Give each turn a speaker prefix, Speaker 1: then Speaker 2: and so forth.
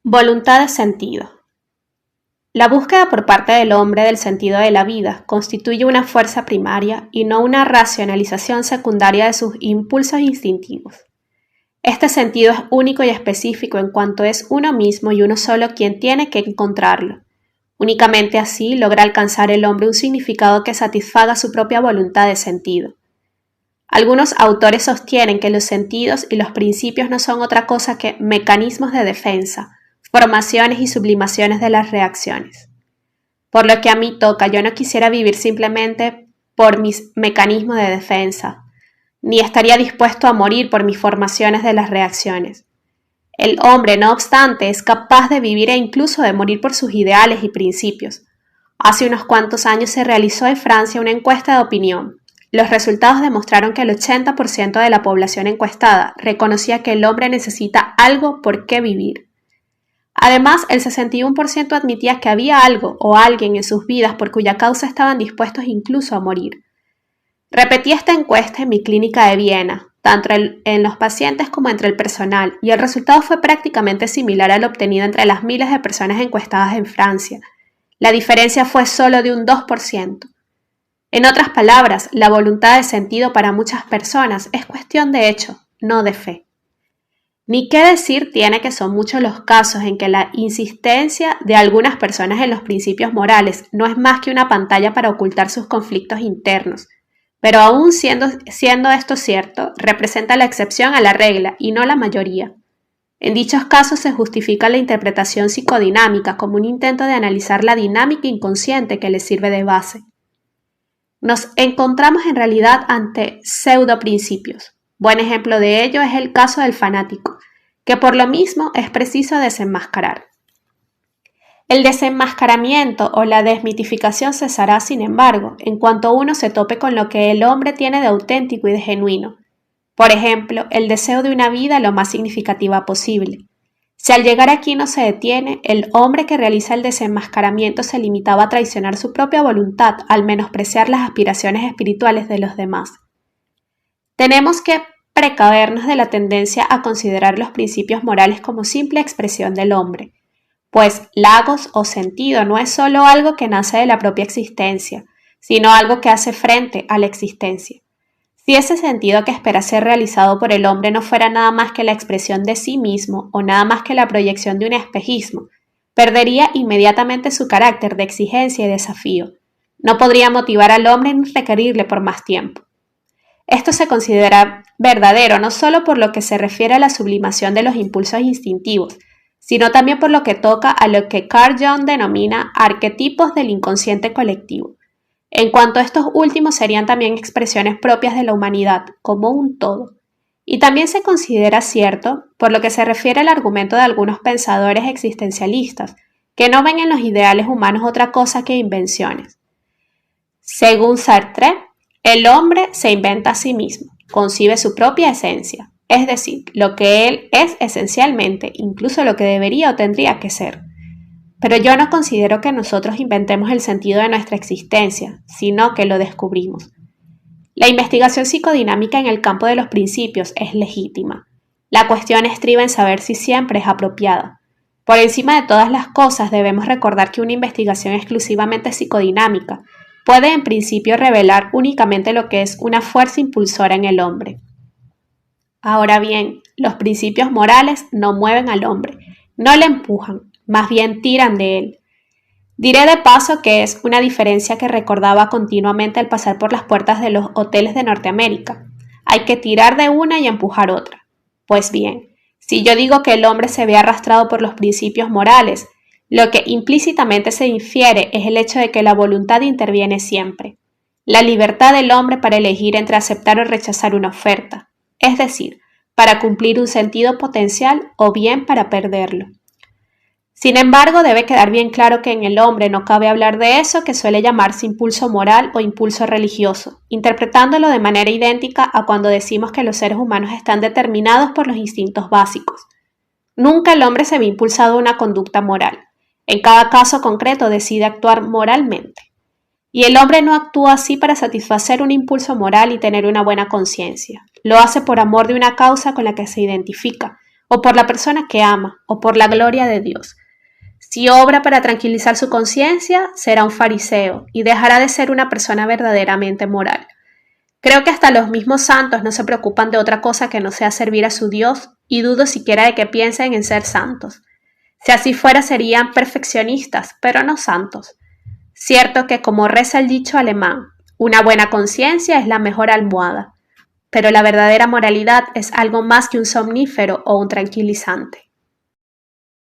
Speaker 1: Voluntad de sentido. La búsqueda por parte del hombre del sentido de la vida constituye una fuerza primaria y no una racionalización secundaria de sus impulsos instintivos. Este sentido es único y específico en cuanto es uno mismo y uno solo quien tiene que encontrarlo. Únicamente así logra alcanzar el hombre un significado que satisfaga su propia voluntad de sentido. Algunos autores sostienen que los sentidos y los principios no son otra cosa que mecanismos de defensa, formaciones y sublimaciones de las reacciones. Por lo que a mí toca, yo no quisiera vivir simplemente por mis mecanismos de defensa, ni estaría dispuesto a morir por mis formaciones de las reacciones. El hombre, no obstante, es capaz de vivir e incluso de morir por sus ideales y principios. Hace unos cuantos años se realizó en Francia una encuesta de opinión. Los resultados demostraron que el 80% de la población encuestada reconocía que el hombre necesita algo por qué vivir. Además, el 61% admitía que había algo o alguien en sus vidas por cuya causa estaban dispuestos incluso a morir. Repetí esta encuesta en mi clínica de Viena, tanto en los pacientes como entre el personal, y el resultado fue prácticamente similar al obtenido entre las miles de personas encuestadas en Francia. La diferencia fue solo de un 2%. En otras palabras, la voluntad de sentido para muchas personas es cuestión de hecho, no de fe. Ni qué decir tiene que son muchos los casos en que la insistencia de algunas personas en los principios morales no es más que una pantalla para ocultar sus conflictos internos, pero aún siendo esto cierto, representa la excepción a la regla y no la mayoría. En dichos casos se justifica la interpretación psicodinámica como un intento de analizar la dinámica inconsciente que les sirve de base. Nos encontramos en realidad ante pseudoprincipios. Buen ejemplo de ello es el caso del fanático, que por lo mismo es preciso desenmascarar. El desenmascaramiento o la desmitificación cesará, sin embargo, en cuanto uno se tope con lo que el hombre tiene de auténtico y de genuino. Por ejemplo, el deseo de una vida lo más significativa posible. Si al llegar aquí no se detiene, el hombre que realiza el desenmascaramiento se limitaba a traicionar su propia voluntad al menospreciar las aspiraciones espirituales de los demás. Tenemos que precavernos de la tendencia a considerar los principios morales como simple expresión del hombre, pues logos o sentido no es solo algo que nace de la propia existencia, sino algo que hace frente a la existencia. Si ese sentido que espera ser realizado por el hombre no fuera nada más que la expresión de sí mismo o nada más que la proyección de un espejismo, perdería inmediatamente su carácter de exigencia y desafío. No podría motivar al hombre ni requerirle por más tiempo. Esto se considera verdadero no solo por lo que se refiere a la sublimación de los impulsos instintivos, sino también por lo que toca a lo que Carl Jung denomina arquetipos del inconsciente colectivo. En cuanto a estos últimos serían también expresiones propias de la humanidad, como un todo. Y también se considera cierto por lo que se refiere al argumento de algunos pensadores existencialistas, que no ven en los ideales humanos otra cosa que invenciones. Según Sartre, el hombre se inventa a sí mismo, concibe su propia esencia, es decir, lo que él es esencialmente, incluso lo que debería o tendría que ser. Pero yo no considero que nosotros inventemos el sentido de nuestra existencia, sino que lo descubrimos. La investigación psicodinámica en el campo de los principios es legítima. La cuestión estriba en saber si siempre es apropiada. Por encima de todas las cosas debemos recordar que una investigación exclusivamente psicodinámica puede en principio revelar únicamente lo que es una fuerza impulsora en el hombre. Ahora bien, los principios morales no mueven al hombre, no le empujan, más bien tiran de él. Diré de paso que es una diferencia que recordaba continuamente al pasar por las puertas de los hoteles de Norteamérica. Hay que tirar de una y empujar otra. Pues bien, si yo digo que el hombre se ve arrastrado por los principios morales, lo que implícitamente se infiere es el hecho de que la voluntad interviene siempre. La libertad del hombre para elegir entre aceptar o rechazar una oferta, es decir, para cumplir un sentido potencial o bien para perderlo. Sin embargo, debe quedar bien claro que en el hombre no cabe hablar de eso que suele llamarse impulso moral o impulso religioso, interpretándolo de manera idéntica a cuando decimos que los seres humanos están determinados por los instintos básicos. Nunca el hombre se ve impulsado a una conducta moral. En cada caso concreto decide actuar moralmente. Y el hombre no actúa así para satisfacer un impulso moral y tener una buena conciencia. Lo hace por amor de una causa con la que se identifica, o por la persona que ama, o por la gloria de Dios. Si obra para tranquilizar su conciencia, será un fariseo y dejará de ser una persona verdaderamente moral. Creo que hasta los mismos santos no se preocupan de otra cosa que no sea servir a su Dios, y dudo siquiera de que piensen en ser santos. Si así fuera, serían perfeccionistas, pero no santos. Cierto que, como reza el dicho alemán, una buena conciencia es la mejor almohada, pero la verdadera moralidad es algo más que un somnífero o un tranquilizante.